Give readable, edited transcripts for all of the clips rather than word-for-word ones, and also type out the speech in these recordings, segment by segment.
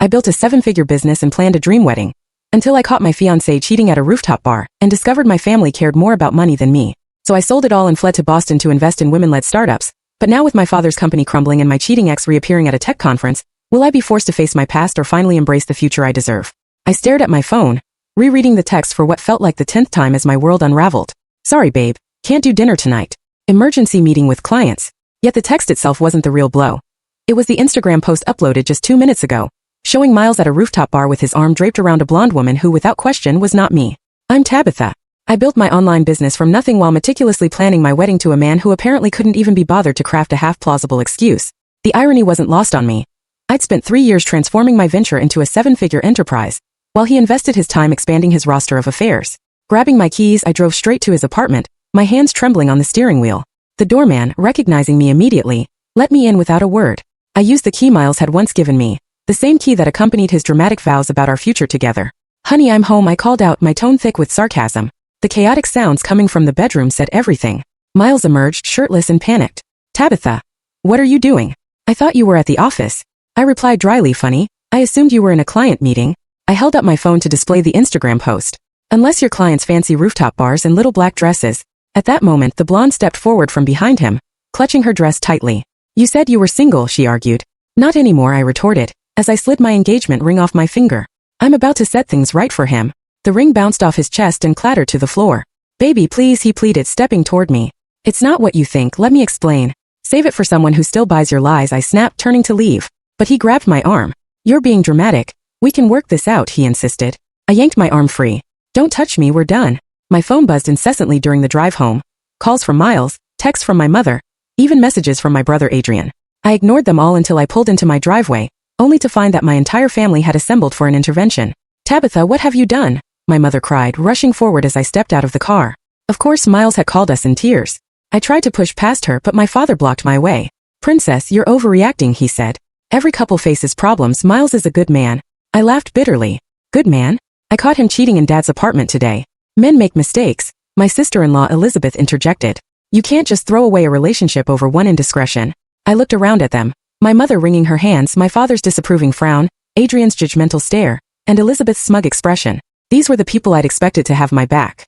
I built a 7-figure business and planned a dream wedding. Until I caught my fiancé cheating at a rooftop bar and discovered my family cared more about money than me. So I sold it all and fled to Boston to invest in women-led startups. But now with my father's company crumbling and my cheating ex reappearing at a tech conference, will I be forced to face my past or finally embrace the future I deserve? I stared at my phone, rereading the text for what felt like the 10th time as my world unraveled. Sorry babe, can't do dinner tonight. Emergency meeting with clients. Yet the text itself wasn't the real blow. It was the Instagram post uploaded just 2 minutes ago, showing Miles at a rooftop bar with his arm draped around a blonde woman who without question was not me. I'm Tabitha. I built my online business from nothing while meticulously planning my wedding to a man who apparently couldn't even be bothered to craft a half-plausible excuse. The irony wasn't lost on me. I'd spent 3 years transforming my venture into a 7-figure enterprise, while he invested his time expanding his roster of affairs. Grabbing my keys, I drove straight to his apartment, my hands trembling on the steering wheel. The doorman, recognizing me immediately, let me in without a word. I used the key Miles had once given me, the same key that accompanied his dramatic vows about our future together. Honey, I'm home, I called out, my tone thick with sarcasm. The chaotic sounds coming from the bedroom said everything. Miles emerged, shirtless and panicked. Tabitha, what are you doing? I thought you were at the office. I replied dryly, funny, I assumed you were in a client meeting. I held up my phone to display the Instagram post. Unless your clients fancy rooftop bars and little black dresses. At that moment, the blonde stepped forward from behind him, clutching her dress tightly. You said you were single, she argued. Not anymore, I retorted, as I slid my engagement ring off my finger. I'm about to set things right for him. The ring bounced off his chest and clattered to the floor. Baby, please, he pleaded, stepping toward me. It's not what you think, let me explain. Save it for someone who still buys your lies, I snapped, turning to leave. But he grabbed my arm. You're being dramatic. We can work this out, he insisted. I yanked my arm free. Don't touch me, we're done. My phone buzzed incessantly during the drive home. Calls from Miles, texts from my mother, even messages from my brother Adrian. I ignored them all until I pulled into my driveway, only to find that my entire family had assembled for an intervention. Tabitha, what have you done? My mother cried, rushing forward as I stepped out of the car. Of course, Miles had called us in tears. I tried to push past her, but my father blocked my way. Princess, you're overreacting, he said. Every couple faces problems, Miles is a good man. I laughed bitterly. Good man? I caught him cheating in Dad's apartment today. Men make mistakes, my sister-in-law Elizabeth interjected. You can't just throw away a relationship over one indiscretion. I looked around at them, my mother wringing her hands, my father's disapproving frown, Adrian's judgmental stare, and Elizabeth's smug expression. These were the people I'd expected to have my back.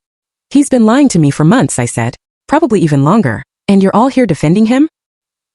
He's been lying to me for months, I said. Probably even longer. And you're all here defending him?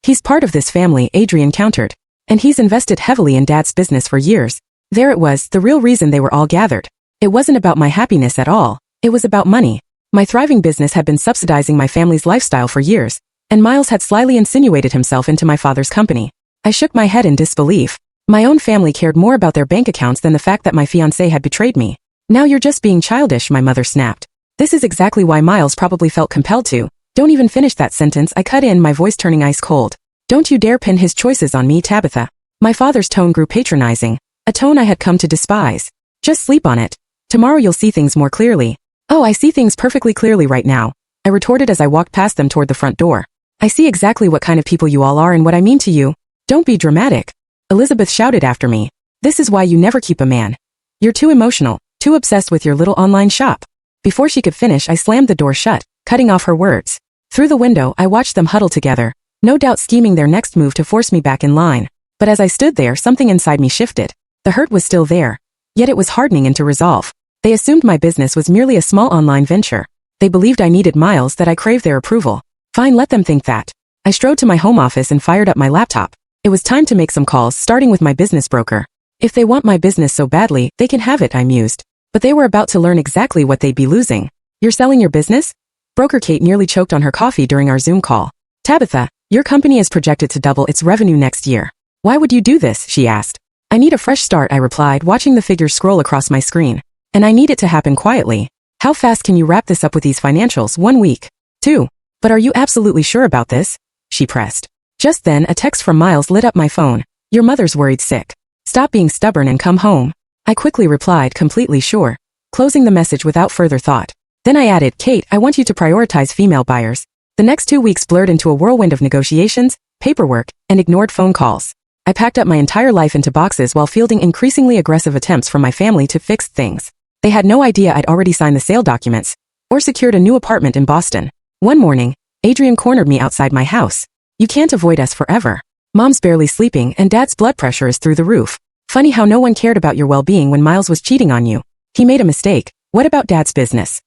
He's part of this family, Adrian countered. And he's invested heavily in Dad's business for years. There it was, the real reason they were all gathered. It wasn't about my happiness at all. It was about money. My thriving business had been subsidizing my family's lifestyle for years, and Miles had slyly insinuated himself into my father's company. I shook my head in disbelief. My own family cared more about their bank accounts than the fact that my fiancé had betrayed me. Now you're just being childish, my mother snapped. This is exactly why Miles probably felt compelled to. Don't even finish that sentence, I cut in, my voice turning ice cold. Don't you dare pin his choices on me, Tabitha. My father's tone grew patronizing, a tone I had come to despise. Just sleep on it. Tomorrow you'll see things more clearly. Oh, I see things perfectly clearly right now, I retorted as I walked past them toward the front door. I see exactly what kind of people you all are and what I mean to you. Don't be dramatic. Elizabeth shouted after me. This is why you never keep a man. You're too emotional, too obsessed with your little online shop. Before she could finish, I slammed the door shut, cutting off her words. Through the window, I watched them huddle together, no doubt scheming their next move to force me back in line. But as I stood there, something inside me shifted. The hurt was still there, yet it was hardening into resolve. They assumed my business was merely a small online venture. They believed I needed Miles, that I craved their approval. Fine, let them think that. I strode to my home office and fired up my laptop. It was time to make some calls, starting with my business broker. If they want my business so badly, they can have it, I mused. But they were about to learn exactly what they'd be losing. You're selling your business? Broker Kate nearly choked on her coffee during our Zoom call. Tabitha, your company is projected to double its revenue next year. Why would you do this? She asked. I need a fresh start, I replied, watching the figures scroll across my screen. And I need it to happen quietly. How fast can you wrap this up with these financials? 1 week. 2. But are you absolutely sure about this? She pressed. Just then, a text from Miles lit up my phone. Your mother's worried sick. Stop being stubborn and come home. I quickly replied, completely sure, closing the message without further thought. Then I added, Kate, I want you to prioritize female buyers. The next 2 weeks blurred into a whirlwind of negotiations, paperwork, and ignored phone calls. I packed up my entire life into boxes while fielding increasingly aggressive attempts from my family to fix things. They had no idea I'd already signed the sale documents or secured a new apartment in Boston. One morning, Adrian cornered me outside my house. You can't avoid us forever. Mom's barely sleeping and Dad's blood pressure is through the roof. Funny how no one cared about your well-being when Miles was cheating on you. He made a mistake. What about Dad's business?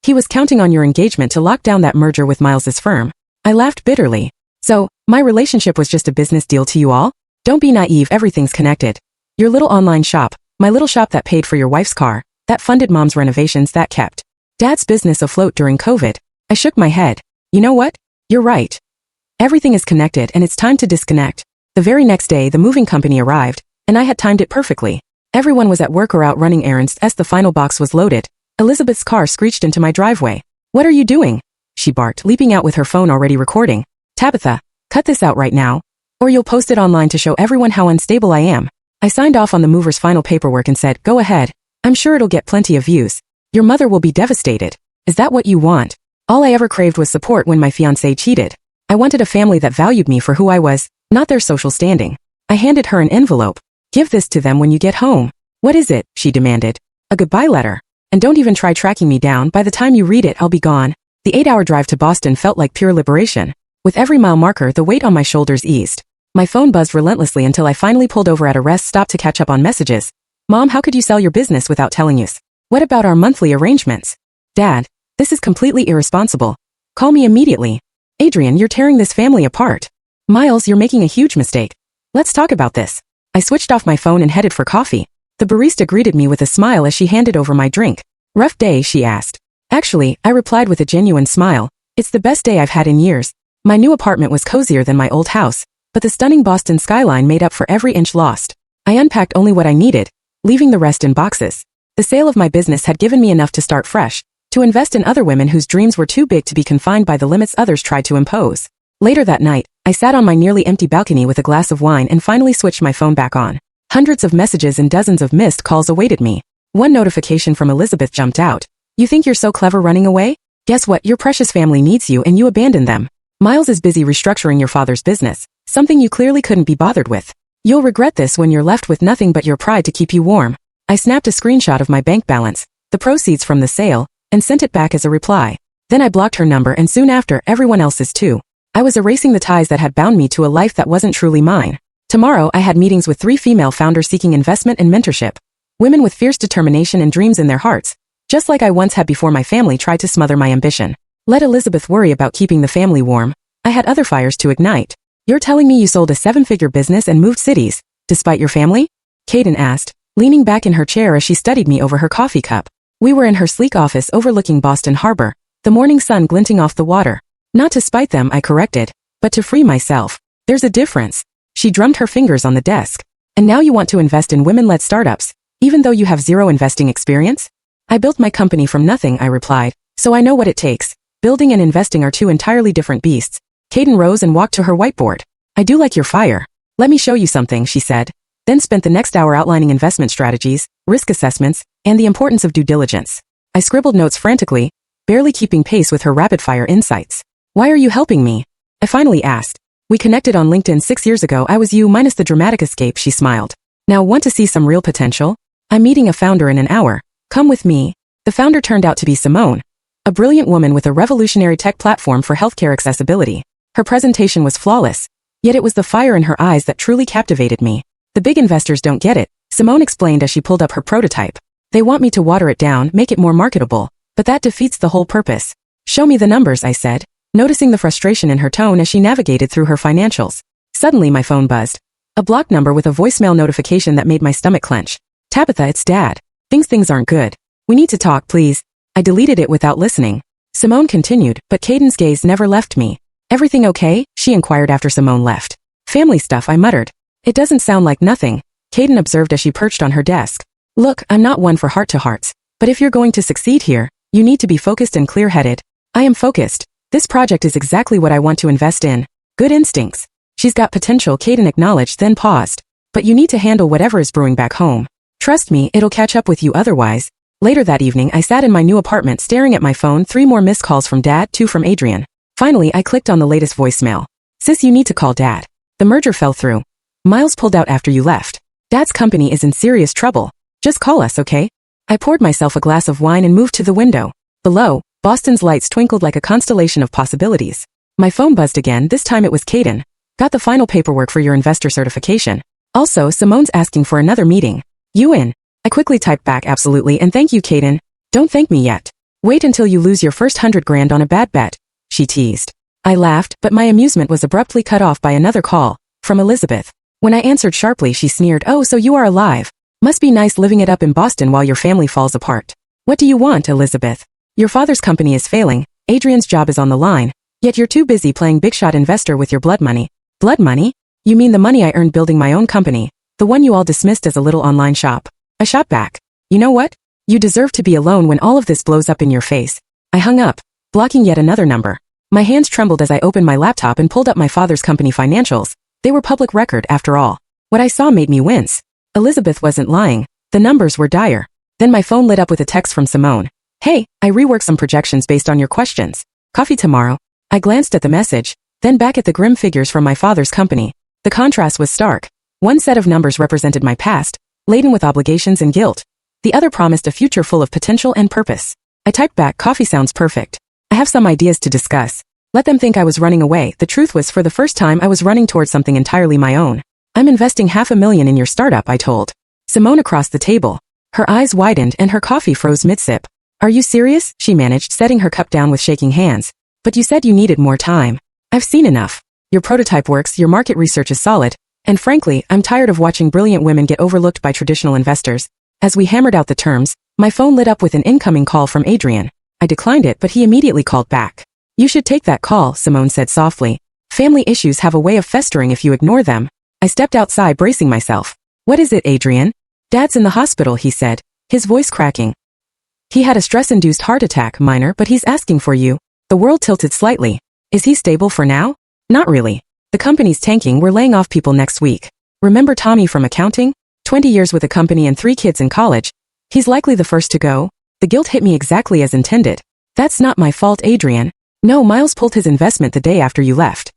He was counting on your engagement to lock down that merger with Miles's firm. I laughed bitterly. So, my relationship was just a business deal to you all? Don't be naive, everything's connected. Your little online shop, my little shop that paid for your wife's car, that funded Mom's renovations, that kept Dad's business afloat during COVID. I shook my head. You know what? You're right. Everything is connected and it's time to disconnect. The very next day the moving company arrived, and I had timed it perfectly. Everyone was at work or out running errands as the final box was loaded. Elizabeth's car screeched into my driveway. What are you doing? She barked, leaping out with her phone already recording. Tabitha, cut this out right now, or you'll post it online to show everyone how unstable I am. I signed off on the mover's final paperwork and said, go ahead. I'm sure it'll get plenty of views. Your mother will be devastated. Is that what you want? All I ever craved was support when my fiancé cheated. I wanted a family that valued me for who I was, not their social standing. I handed her an envelope. Give this to them when you get home. What is it? She demanded. A goodbye letter. And don't even try tracking me down. By the time you read it, I'll be gone. The 8-hour drive to Boston felt like pure liberation. With every mile marker, the weight on my shoulders eased. My phone buzzed relentlessly until I finally pulled over at a rest stop to catch up on messages. Mom, how could you sell your business without telling us? What about our monthly arrangements? Dad, this is completely irresponsible. Call me immediately. Adrian, you're tearing this family apart. Miles, you're making a huge mistake. Let's talk about this. I switched off my phone and headed for coffee. The barista greeted me with a smile as she handed over my drink. Rough day, she asked. Actually, I replied with a genuine smile. It's the best day I've had in years. My new apartment was cozier than my old house, but the stunning Boston skyline made up for every inch lost. I unpacked only what I needed, leaving the rest in boxes. The sale of my business had given me enough to start fresh, to invest in other women whose dreams were too big to be confined by the limits others tried to impose. Later that night, I sat on my nearly empty balcony with a glass of wine and finally switched my phone back on. Hundreds of messages and dozens of missed calls awaited me. One notification from Elizabeth jumped out. You think you're so clever running away? Guess what? Your precious family needs you and you abandoned them. Miles is busy restructuring your father's business, something you clearly couldn't be bothered with. You'll regret this when you're left with nothing but your pride to keep you warm. I snapped a screenshot of my bank balance, the proceeds from the sale, and sent it back as a reply. Then I blocked her number and soon after everyone else's too. I was erasing the ties that had bound me to a life that wasn't truly mine. Tomorrow I had meetings with 3 female founders seeking investment and mentorship. Women with fierce determination and dreams in their hearts, just like I once had before my family tried to smother my ambition. Let Elizabeth worry about keeping the family warm. I had other fires to ignite. You're telling me you sold a 7-figure business and moved cities, despite your family? Kaden asked, leaning back in her chair as she studied me over her coffee cup. We were in her sleek office overlooking Boston Harbor, the morning sun glinting off the water. Not to spite them, I corrected, but to free myself. There's a difference. She drummed her fingers on the desk. And now you want to invest in women-led startups, even though you have zero investing experience? I built my company from nothing, I replied, so I know what it takes. Building and investing are 2 entirely different beasts. Kaden rose and walked to her whiteboard. I do like your fire. Let me show you something, she said, then spent the next hour outlining investment strategies, risk assessments, and the importance of due diligence. I scribbled notes frantically, barely keeping pace with her rapid-fire insights. Why are you helping me? I finally asked. We connected on LinkedIn 6 years ago. I was you minus the dramatic escape, she smiled. Now want to see some real potential? I'm meeting a founder in an hour. Come with me. The founder turned out to be Simone, a brilliant woman with a revolutionary tech platform for healthcare accessibility. Her presentation was flawless, yet it was the fire in her eyes that truly captivated me. The big investors don't get it, Simone explained as she pulled up her prototype. They want me to water it down, make it more marketable, but that defeats the whole purpose. Show me the numbers, I said, noticing the frustration in her tone as she navigated through her financials. Suddenly my phone buzzed. A blocked number with a voicemail notification that made my stomach clench. Tabitha, it's Dad. Things aren't good. We need to talk, please. I deleted it without listening. Simone continued, but Caden's gaze never left me. Everything okay? She inquired after Simone left. Family stuff, I muttered. It doesn't sound like nothing, Kaden observed as she perched on her desk. Look, I'm not one for heart-to-hearts, but if you're going to succeed here, you need to be focused and clear-headed. I am focused. This project is exactly what I want to invest in. Good instincts. She's got potential, Kaden acknowledged, then paused. But you need to handle whatever is brewing back home. Trust me, it'll catch up with you otherwise. Later that evening, I sat in my new apartment staring at my phone, 3 more missed calls from Dad, 2 from Adrian. Finally, I clicked on the latest voicemail. Sis, you need to call Dad. The merger fell through. Miles pulled out after you left. Dad's company is in serious trouble. Just call us, okay? I poured myself a glass of wine and moved to the window. Below, Boston's lights twinkled like a constellation of possibilities. My phone buzzed again, this time it was Kaden. Got the final paperwork for your investor certification. Also, Simone's asking for another meeting. You in? I quickly typed back absolutely and thank you, Caden. Don't thank me yet. Wait until you lose your first 100 grand on a bad bet, she teased. I laughed, but my amusement was abruptly cut off by another call, from Elizabeth. When I answered sharply, she sneered, "Oh, so you are alive. Must be nice living it up in Boston while your family falls apart. What do you want, Elizabeth? Your father's company is failing, Adrian's job is on the line, yet you're too busy playing big shot investor with your blood money." Blood money? You mean the money I earned building my own company, the one you all dismissed as a little online shop? I shot back. You know what? You deserve to be alone when all of this blows up in your face. I hung up, blocking yet another number. My hands trembled as I opened my laptop and pulled up my father's company financials. They were public record after all. What I saw made me wince. Elizabeth wasn't lying. The numbers were dire. Then my phone lit up with a text from Simone. "Hey, I reworked some projections based on your questions. Coffee tomorrow." I glanced at the message, then back at the grim figures from my father's company. The contrast was stark. One set of numbers represented my past, laden with obligations and guilt. The other promised a future full of potential and purpose. I typed back, "Coffee sounds perfect. I have some ideas to discuss." Let them think I was running away. The truth was, for the first time, I was running towards something entirely my own. "I'm investing $500,000 in your startup," I told Simone across the table. Her eyes widened and her coffee froze mid-sip. "Are you serious?" she managed, setting her cup down with shaking hands. "But you said you needed more time." "I've seen enough. Your prototype works, your market research is solid, and frankly, I'm tired of watching brilliant women get overlooked by traditional investors." As we hammered out the terms, my phone lit up with an incoming call from Adrian. I declined it, but he immediately called back. "You should take that call," Simone said softly. "Family issues have a way of festering if you ignore them." I stepped outside, bracing myself. "What is it, Adrian?" "Dad's in the hospital," he said, his voice cracking. "He had a stress-induced heart attack, minor, but he's asking for you." The world tilted slightly. "Is he stable for now?" "Not really. The company's tanking, we're laying off people next week. Remember Tommy from accounting? 20 years with a company and 3 kids in college. He's likely the first to go." The guilt hit me exactly as intended. "That's not my fault, Adrian. No, Miles pulled his investment the day after you left.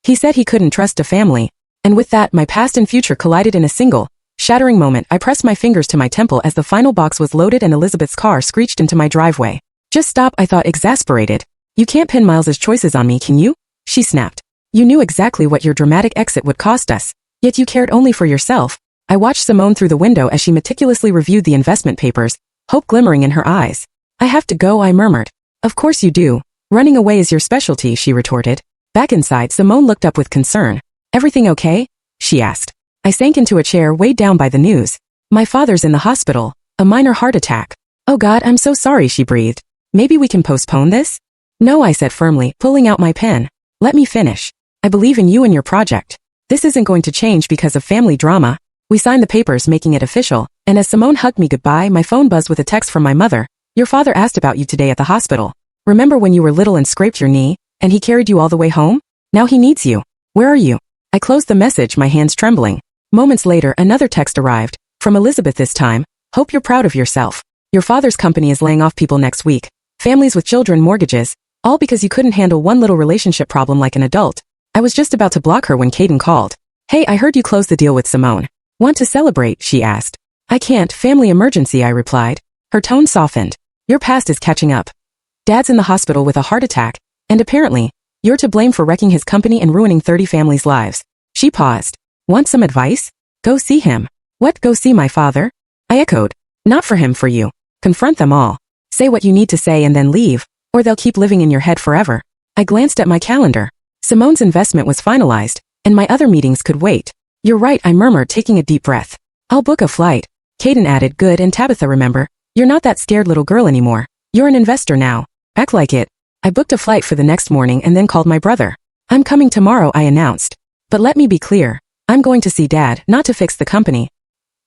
He said he couldn't trust a family." And with that, my past and future collided in a single, shattering moment. I pressed my fingers to my temple as the final box was loaded and Elizabeth's car screeched into my driveway. "Just stop," I thought, exasperated. "You can't pin Miles's choices on me, can you?" She snapped. "You knew exactly what your dramatic exit would cost us, yet you cared only for yourself." I watched Simone through the window as she meticulously reviewed the investment papers, hope glimmering in her eyes. "I have to go," I murmured. "Of course you do. Running away is your specialty," she retorted. Back inside, Simone looked up with concern. "Everything okay?" she asked. I sank into a chair, weighed down by the news. "My father's in the hospital. A minor heart attack." "Oh God, I'm so sorry," she breathed. "Maybe we can postpone this?" "No," I said firmly, pulling out my pen. "Let me finish. I believe in you and your project. This isn't going to change because of family drama." We signed the papers, making it official, and as Simone hugged me goodbye, my phone buzzed with a text from my mother. "Your father asked about you today at the hospital. Remember when you were little and scraped your knee, and he carried you all the way home? Now he needs you. Where are you?" I closed the message, my hands trembling. Moments later, another text arrived, from Elizabeth this time. "Hope you're proud of yourself. Your father's company is laying off people next week. Families with children, mortgages, all because you couldn't handle one little relationship problem like an adult." I was just about to block her when Caden called. "Hey, I heard you closed the deal with Simone. Want to celebrate?" she asked. "I can't, family emergency," I replied. Her tone softened. "Your past is catching up. Dad's in the hospital with a heart attack, and apparently, you're to blame for wrecking his company and ruining 30 families' lives." She paused. "Want some advice? Go see him." "What, go see my father?" I echoed. "Not for him, for you. Confront them all. Say what you need to say and then leave, or they'll keep living in your head forever." I glanced at my calendar. Simone's investment was finalized, and my other meetings could wait. "You're right," I murmured, taking a deep breath. "I'll book a flight." Caden added, "Good, and Tabitha, remember, you're not that scared little girl anymore. You're an investor now. Act like it." I booked a flight for the next morning and then called my brother. "I'm coming tomorrow," I announced. "But let me be clear. I'm going to see Dad, not to fix the company."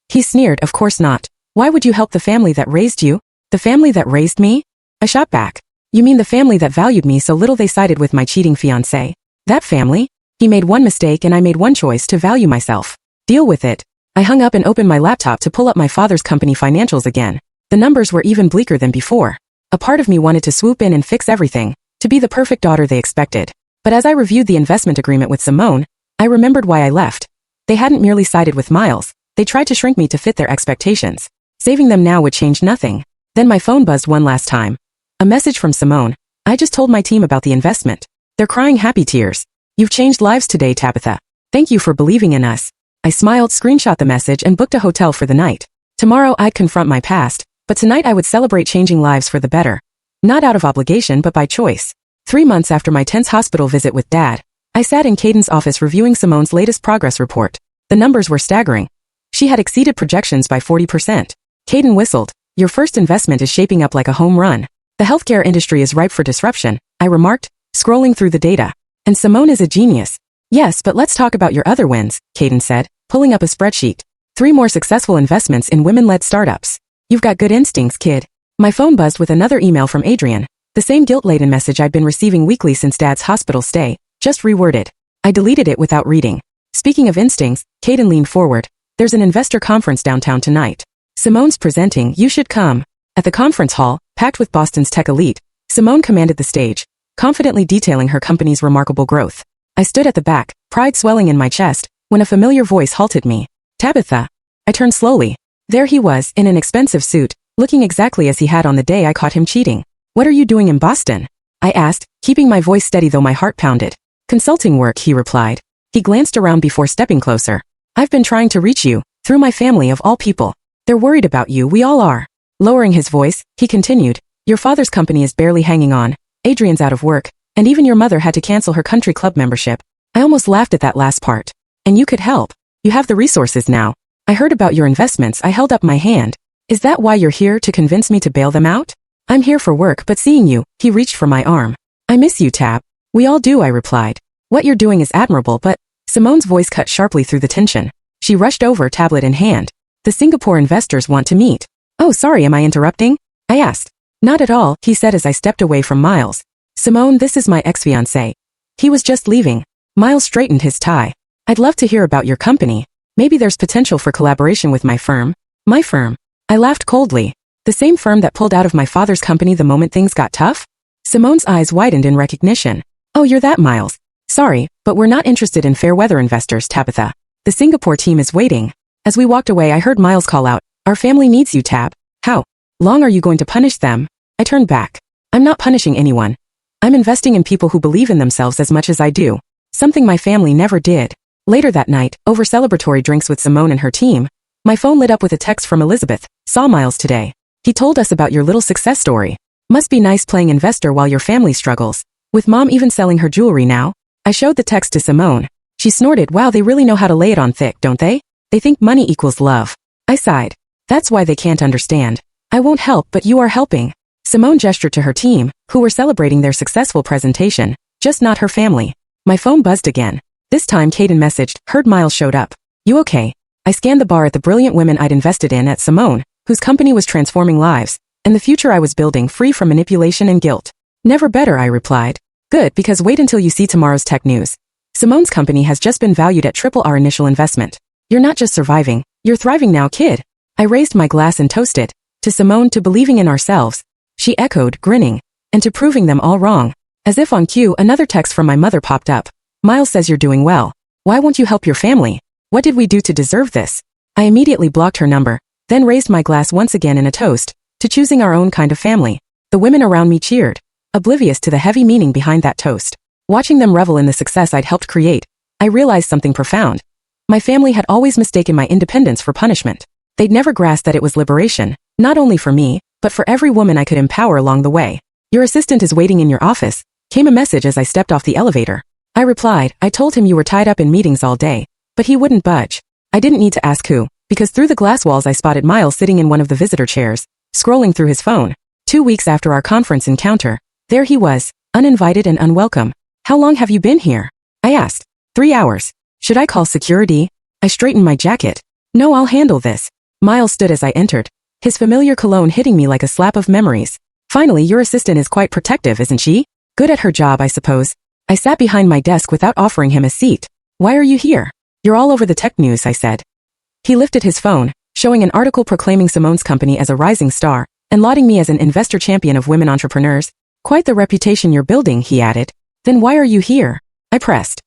He sneered, "Of course not. Why would you help the family that raised you?" "The family that raised me?" I shot back. "You mean the family that valued me so little they sided with my cheating fiancé? That family? He made one mistake and I made one choice to value myself. Deal with it." I hung up and opened my laptop to pull up my father's company financials again. The numbers were even bleaker than before. A part of me wanted to swoop in and fix everything, to be the perfect daughter they expected. But as I reviewed the investment agreement with Simone, I remembered why I left. They hadn't merely sided with Miles, they tried to shrink me to fit their expectations. Saving them now would change nothing. Then my phone buzzed one last time. A message from Simone. "I just told my team about the investment. They're crying happy tears. You've changed lives today, Tabitha. Thank you for believing in us. I smiled, screenshot the message, and booked a hotel for the night. Tomorrow I'd confront my past, but tonight I would celebrate changing lives for the better. Not out of obligation but by choice. 3 months after my tense hospital visit with Dad, I sat in Caden's office reviewing Simone's latest progress report. The numbers were staggering. She had exceeded projections by 40%. Caden whistled. Your first investment is shaping up like a home run. The healthcare industry is ripe for disruption, I remarked, scrolling through the data. And Simone is a genius. Yes, but let's talk about your other wins, Caden said, pulling up a spreadsheet. 3 more successful investments in women-led startups. You've got good instincts, kid. My phone buzzed with another email from Adrian. The same guilt-laden message I'd been receiving weekly since Dad's hospital stay, just reworded. I deleted it without reading. Speaking of instincts, Caden leaned forward. There's an investor conference downtown tonight. Simone's presenting, you should come. At the conference hall, packed with Boston's tech elite, Simone commanded the stage, confidently detailing her company's remarkable growth. I stood at the back, pride swelling in my chest, when a familiar voice halted me. Tabitha. I turned slowly. There he was, in an expensive suit, looking exactly as he had on the day I caught him cheating. What are you doing in Boston? I asked, keeping my voice steady though my heart pounded. Consulting work, he replied. He glanced around before stepping closer. I've been trying to reach you, through my family of all people. They're worried about you, we all are. Lowering his voice, he continued. Your father's company is barely hanging on. Adrian's out of work, and even your mother had to cancel her country club membership. I almost laughed at that last part. And you could help. You have the resources now. I heard about your investments, I held up my hand. Is that why you're here, to convince me to bail them out? I'm here for work, but seeing you, he reached for my arm. I miss you, Tab. We all do, I replied. What you're doing is admirable, but Simone's voice cut sharply through the tension. She rushed over, tablet in hand. The Singapore investors want to meet. Oh, sorry, am I interrupting? I asked. Not at all, he said as I stepped away from Miles. Simone, this is my ex-fiancé. He was just leaving. Miles straightened his tie. I'd love to hear about your company. Maybe there's potential for collaboration with my firm. My firm. I laughed coldly. The same firm that pulled out of my father's company the moment things got tough? Simone's eyes widened in recognition. Oh, you're that Miles. Sorry, but we're not interested in fair weather investors, Tabitha. The Singapore team is waiting. As we walked away, I heard Miles call out, our family needs you, Tab. How long are you going to punish them? I turned back. I'm not punishing anyone. I'm investing in people who believe in themselves as much as I do. Something my family never did. Later that night, over celebratory drinks with Simone and her team, my phone lit up with a text from Elizabeth. Saw Miles today. He told us about your little success story. Must be nice playing investor while your family struggles. With Mom even selling her jewelry now. I showed the text to Simone. She snorted, wow, they really know how to lay it on thick, don't they? They think money equals love. I sighed. That's why they can't understand. I won't help, but you are helping. Simone gestured to her team, who were celebrating their successful presentation, just not her family. My phone buzzed again. This time Caden messaged, heard Miles showed up. You okay? I scanned the bar at the brilliant women I'd invested in at Simone, whose company was transforming lives, and the future I was building free from manipulation and guilt. Never better, I replied. Good, because wait until you see tomorrow's tech news. Simone's company has just been valued at triple our initial investment. You're not just surviving, you're thriving now, kid. I raised my glass and toasted. To Simone, to believing in ourselves. She echoed, grinning. And to proving them all wrong. As if on cue, another text from my mother popped up. Miles says you're doing well. Why won't you help your family? What did we do to deserve this? I immediately blocked her number, then raised my glass once again in a toast, to choosing our own kind of family. The women around me cheered, oblivious to the heavy meaning behind that toast. Watching them revel in the success I'd helped create, I realized something profound. My family had always mistaken my independence for punishment. They'd never grasped that it was liberation, not only for me, but for every woman I could empower along the way. Your assistant is waiting in your office, came a message as I stepped off the elevator. I replied, I told him you were tied up in meetings all day, but he wouldn't budge. I didn't need to ask who, because through the glass walls I spotted Miles sitting in one of the visitor chairs, scrolling through his phone. 2 weeks after our conference encounter, there he was, uninvited and unwelcome. How long have you been here? I asked. 3 hours. Should I call security? I straightened my jacket. No, I'll handle this. Miles stood as I entered, his familiar cologne hitting me like a slap of memories. Finally, your assistant is quite protective, isn't she? Good at her job, I suppose. I sat behind my desk without offering him a seat. Why are you here? You're all over the tech news, I said. He lifted his phone, showing an article proclaiming Simone's company as a rising star, and lauding me as an investor champion of women entrepreneurs. Quite the reputation you're building, he added. Then why are you here? I pressed.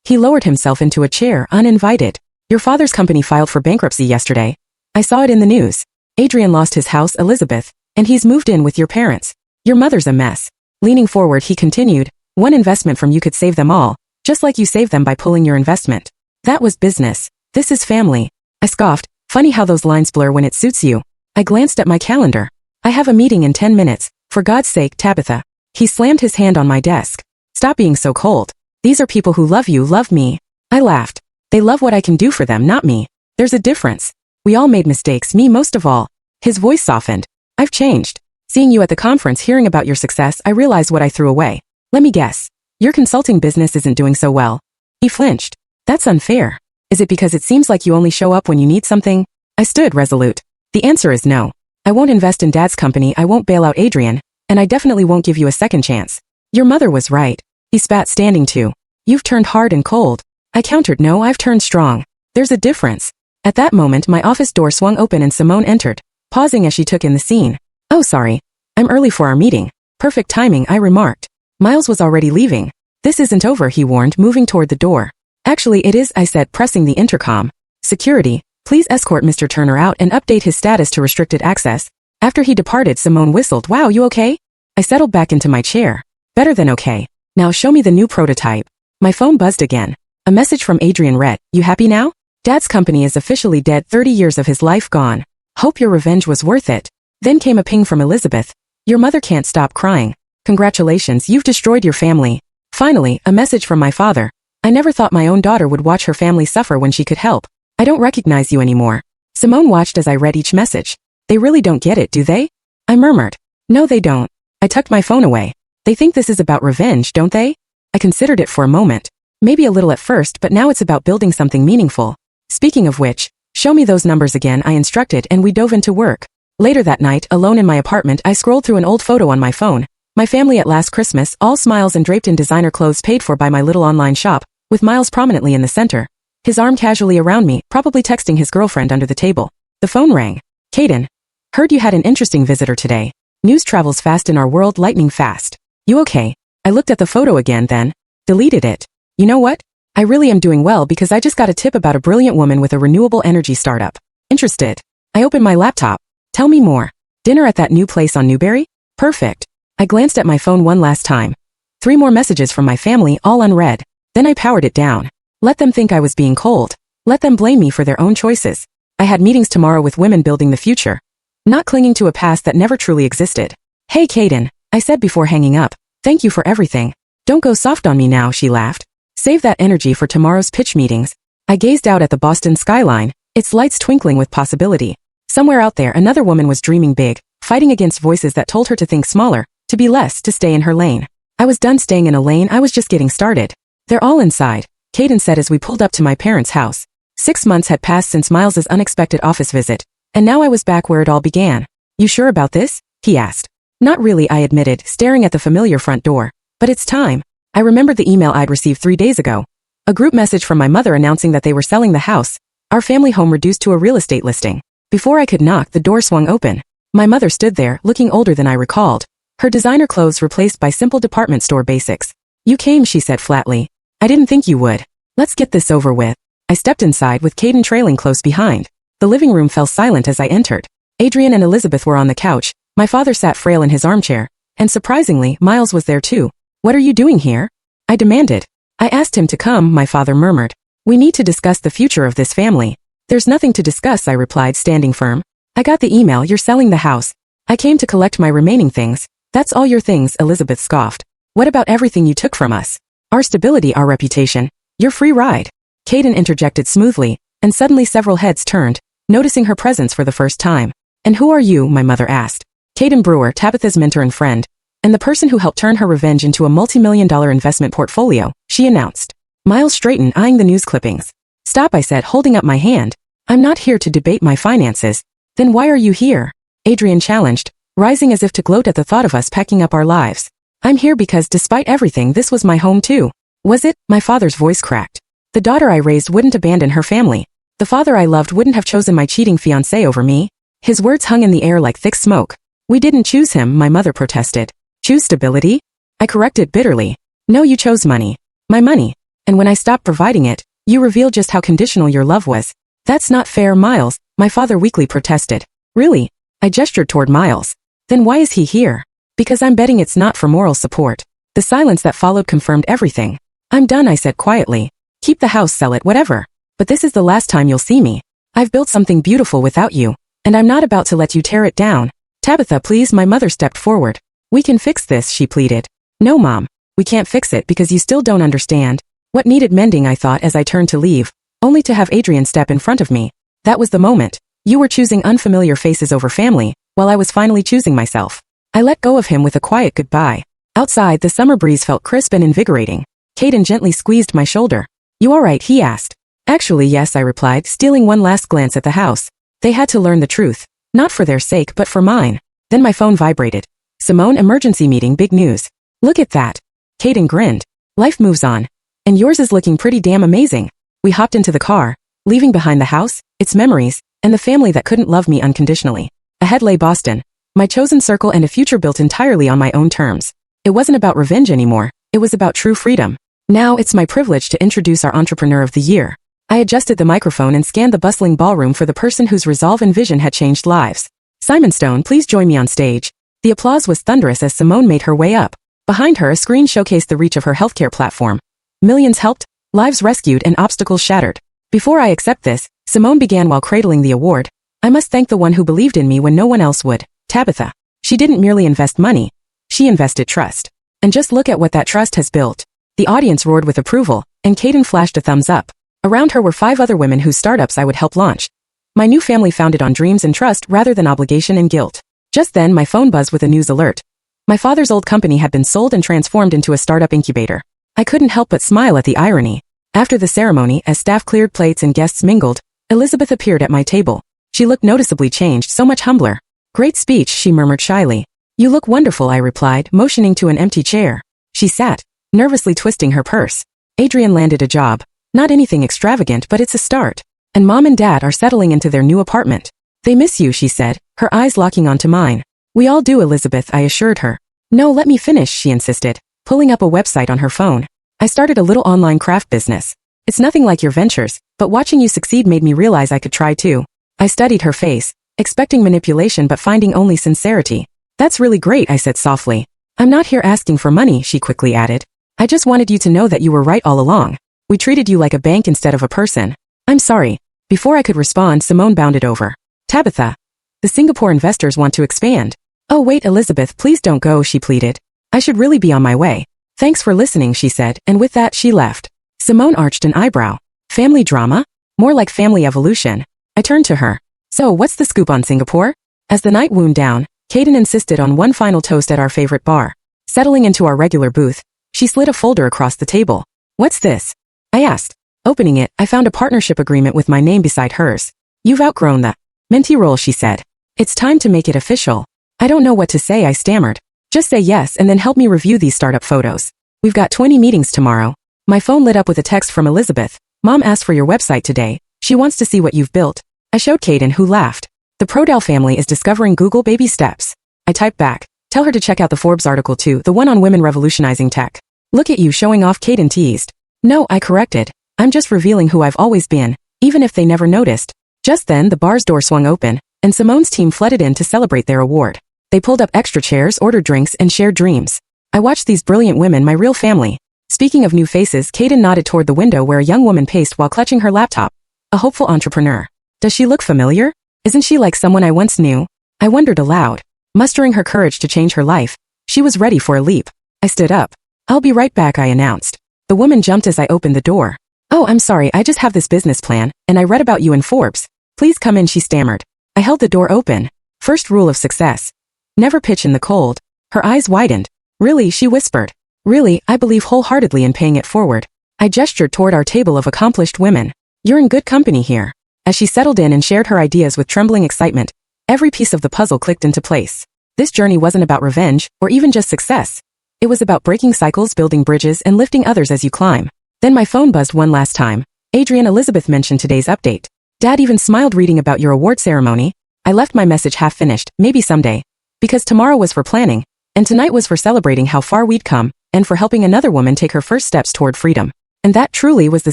He lowered himself into a chair, uninvited. Your father's company filed for bankruptcy yesterday. I saw it in the news. Adrian lost his house, Elizabeth, and he's moved in with your parents. Your mother's a mess. Leaning forward, he continued, one investment from you could save them all, just like you saved them by pulling your investment. That was business. This is family. I scoffed. Funny how those lines blur when it suits you. I glanced at my calendar. I have a meeting in 10 minutes. For God's sake, Tabitha. He slammed his hand on my desk. Stop being so cold. These are people who love you, love me. I laughed. They love what I can do for them, not me. There's a difference. We all made mistakes, me most of all. His voice softened. I've changed. Seeing you at the conference, hearing about your success, I realized what I threw away. Let me guess. Your consulting business isn't doing so well. He flinched. That's unfair. Is it because it seems like you only show up when you need something? I stood resolute. The answer is no. I won't invest in Dad's company, I won't bail out Adrian, and I definitely won't give you a second chance. Your mother was right. He spat, standing too. You've turned hard and cold. I countered, no, I've turned strong. There's a difference. At that moment, my office door swung open and Simone entered, pausing as she took in the scene. Oh, sorry. I'm early for our meeting. Perfect timing, I remarked. Miles was already leaving. This isn't over, he warned, moving toward the door. Actually, it is, I said, pressing the intercom. Security, please escort Mr. Turner out and update his status to restricted access. After he departed, Simone whistled. Wow, you okay? I settled back into my chair. Better than okay. Now show me the new prototype. My phone buzzed again. A message from Adrian read, you happy now? Dad's company is officially dead, 30 years of his life gone. Hope your revenge was worth it. Then came a ping from Elizabeth. Your mother can't stop crying. Congratulations, you've destroyed your family. Finally, a message from my father. I never thought my own daughter would watch her family suffer when she could help. I don't recognize you anymore. Simone watched as I read each message. They really don't get it, do they? I murmured. No, they don't. I tucked my phone away. They think this is about revenge, don't they? I considered it for a moment. Maybe a little at first, but now it's about building something meaningful. Speaking of which, show me those numbers again, I instructed, and we dove into work. Later that night, alone in my apartment, I scrolled through an old photo on my phone. My family at last Christmas, all smiles and draped in designer clothes paid for by my little online shop, with Miles prominently in the center. His arm casually around me, probably texting his girlfriend under the table. The phone rang. Caden. Heard you had an interesting visitor today. News travels fast in our world, lightning fast. You okay? I looked at the photo again, then deleted it. You know what? I really am doing well because I just got a tip about a brilliant woman with a renewable energy startup. Interested? I opened my laptop. Tell me more. Dinner at that new place on Newberry? Perfect. I glanced at my phone one last time. 3 more messages from my family, all unread. Then I powered it down. Let them think I was being cold. Let them blame me for their own choices. I had meetings tomorrow with women building the future. Not clinging to a past that never truly existed. Hey Caden, I said before hanging up. Thank you for everything. Don't go soft on me now, she laughed. Save that energy for tomorrow's pitch meetings. I gazed out at the Boston skyline, its lights twinkling with possibility. Somewhere out there, another woman was dreaming big, fighting against voices that told her to think smaller, to be less, to stay in her lane. I was done staying in a lane, I was just getting started. They're all inside, Caden said as we pulled up to my parents' house. 6 months had passed since Miles's unexpected office visit, and now I was back where it all began. You sure about this? He asked. Not really, I admitted, staring at the familiar front door. But it's time. I remembered the email I'd received 3 days ago. A group message from my mother announcing that they were selling the house, our family home reduced to a real estate listing. Before I could knock, the door swung open. My mother stood there, looking older than I recalled. Her designer clothes replaced by simple department store basics. You came, she said flatly. I didn't think you would. Let's get this over with. I stepped inside with Caden trailing close behind. The living room fell silent as I entered. Adrian and Elizabeth were on the couch. My father sat frail in his armchair. And surprisingly, Miles was there too. What are you doing here? I demanded. I asked him to come, my father murmured. We need to discuss the future of this family. There's nothing to discuss, I replied, standing firm. I got the email, you're selling the house. I came to collect my remaining things. That's all your things, Elizabeth scoffed. What about everything you took from us? Our stability, our reputation. Your free ride. Caden interjected smoothly, and suddenly several heads turned, noticing her presence for the first time. And who are you, my mother asked. Caden Brewer, Tabitha's mentor and friend, and the person who helped turn her revenge into a multi-million-dollar investment portfolio, she announced. Miles straightened, eyeing the news clippings. Stop, I said, holding up my hand. I'm not here to debate my finances. Then why are you here? Adrian challenged, rising as if to gloat at the thought of us packing up our lives. I'm here because despite everything, this was my home too. Was it? My father's voice cracked. The daughter I raised wouldn't abandon her family. The father I loved wouldn't have chosen my cheating fiancé over me. His words hung in the air like thick smoke. We didn't choose him, my mother protested. Choose stability? I corrected bitterly. No, you chose money. My money. And when I stopped providing it, you revealed just how conditional your love was. That's not fair, Miles, my father weakly protested. Really? I gestured toward Miles. Then why is he here? Because I'm betting it's not for moral support. The silence that followed confirmed everything. I'm done, I said quietly. Keep the house, sell it, whatever. but this is the last time you'll see me. I've built something beautiful without you, and I'm not about to let you tear it down. Tabitha, please, my mother stepped forward. We can fix this, she pleaded. No, Mom. We can't fix it because you still don't understand. What needed mending, I thought as I turned to leave, only to have Adrian step in front of me. That was the moment. You were choosing unfamiliar faces over family, while I was finally choosing myself. I let go of him with a quiet goodbye. Outside, the summer breeze felt crisp and invigorating. Caden gently squeezed my shoulder. You all right, he asked. Actually, yes, I replied, stealing one last glance at the house. They had to learn the truth. Not for their sake, but for mine. Then my phone vibrated. Simone, emergency meeting, big news. Look at that. Caden grinned. Life moves on. And yours is looking pretty damn amazing. We hopped into the car, leaving behind the house, its memories, and the family that couldn't love me unconditionally. Ahead lay Boston, my chosen circle and a future built entirely on my own terms. It wasn't about revenge anymore, it was about true freedom. Now it's my privilege to introduce our Entrepreneur of the Year. I adjusted the microphone and scanned the bustling ballroom for the person whose resolve and vision had changed lives. Simon Stone, please join me on stage. The applause was thunderous as Simone made her way up. Behind her, a screen showcased the reach of her healthcare platform. Millions helped, lives rescued, and obstacles shattered. Before I accept this, Simone began while cradling the award. I must thank the one who believed in me when no one else would, Tabitha. She didn't merely invest money. She invested trust. And just look at what that trust has built. The audience roared with approval, and Caden flashed a thumbs up. Around her were 5 other women whose startups I would help launch. My new family founded on dreams and trust rather than obligation and guilt. Just then, my phone buzzed with a news alert. My father's old company had been sold and transformed into a startup incubator. I couldn't help but smile at the irony. After the ceremony, as staff cleared plates and guests mingled, Elizabeth appeared at my table. She looked noticeably changed, so much humbler. Great speech, she murmured shyly. You look wonderful, I replied, motioning to an empty chair. She sat, nervously twisting her purse. Adrian landed a job. Not anything extravagant, but it's a start. And Mom and Dad are settling into their new apartment. They miss you, she said, her eyes locking onto mine. We all do, Elizabeth, I assured her. No, let me finish, she insisted, pulling up a website on her phone. I started a little online craft business. It's nothing like your ventures, but watching you succeed made me realize I could try too. I studied her face, expecting manipulation but finding only sincerity. That's really great, I said softly. I'm not here asking for money, she quickly added. I just wanted you to know that you were right all along. We treated you like a bank instead of a person. I'm sorry. Before I could respond, Simone bounded over. Tabitha. The Singapore investors want to expand. Oh wait, Elizabeth, please don't go, she pleaded. I should really be on my way. Thanks for listening, she said, and with that she left. Simone arched an eyebrow. Family drama? More like family evolution. I turned to her. So, what's the scoop on Singapore? As the night wound down, Caden insisted on one final toast at our favorite bar. Settling into our regular booth, she slid a folder across the table. What's this? I asked. Opening it, I found a partnership agreement with my name beside hers. You've outgrown the minty role, she said. It's time to make it official. I don't know what to say, I stammered. Just say yes and then help me review these startup photos. We've got 20 meetings tomorrow. My phone lit up with a text from Elizabeth. Mom asked for your website today. She wants to see what you've built. I showed Caden, who laughed. The Prodell family is discovering Google baby steps. I typed back. Tell her to check out the Forbes article too, the one on women revolutionizing tech. Look at you showing off, Caden teased. No, I corrected. I'm just revealing who I've always been, even if they never noticed. Just then, the bar's door swung open, and Simone's team flooded in to celebrate their award. They pulled up extra chairs, ordered drinks, and shared dreams. I watched these brilliant women, my real family. Speaking of new faces, Caden nodded toward the window where a young woman paced while clutching her laptop. A hopeful entrepreneur. Does she look familiar? Isn't she like someone I once knew? I wondered aloud. Mustering her courage to change her life, she was ready for a leap. I stood up. I'll be right back, I announced. The woman jumped as I opened the door. Oh, I'm sorry, I just have this business plan, and I read about you in Forbes. Please come in, she stammered. I held the door open. First rule of success. Never pitch in the cold. Her eyes widened. Really, she whispered. Really, I believe wholeheartedly in paying it forward. I gestured toward our table of accomplished women. You're in good company here. As she settled in and shared her ideas with trembling excitement, every piece of the puzzle clicked into place. This journey wasn't about revenge, or even just success. It was about breaking cycles, building bridges, and lifting others as you climb. Then my phone buzzed one last time. Adrian, Elizabeth mentioned today's update. Dad even smiled reading about your award ceremony. I left my message half finished, maybe someday. Because tomorrow was for planning, and tonight was for celebrating how far we'd come, and for helping another woman take her first steps toward freedom. And that truly was the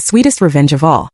sweetest revenge of all.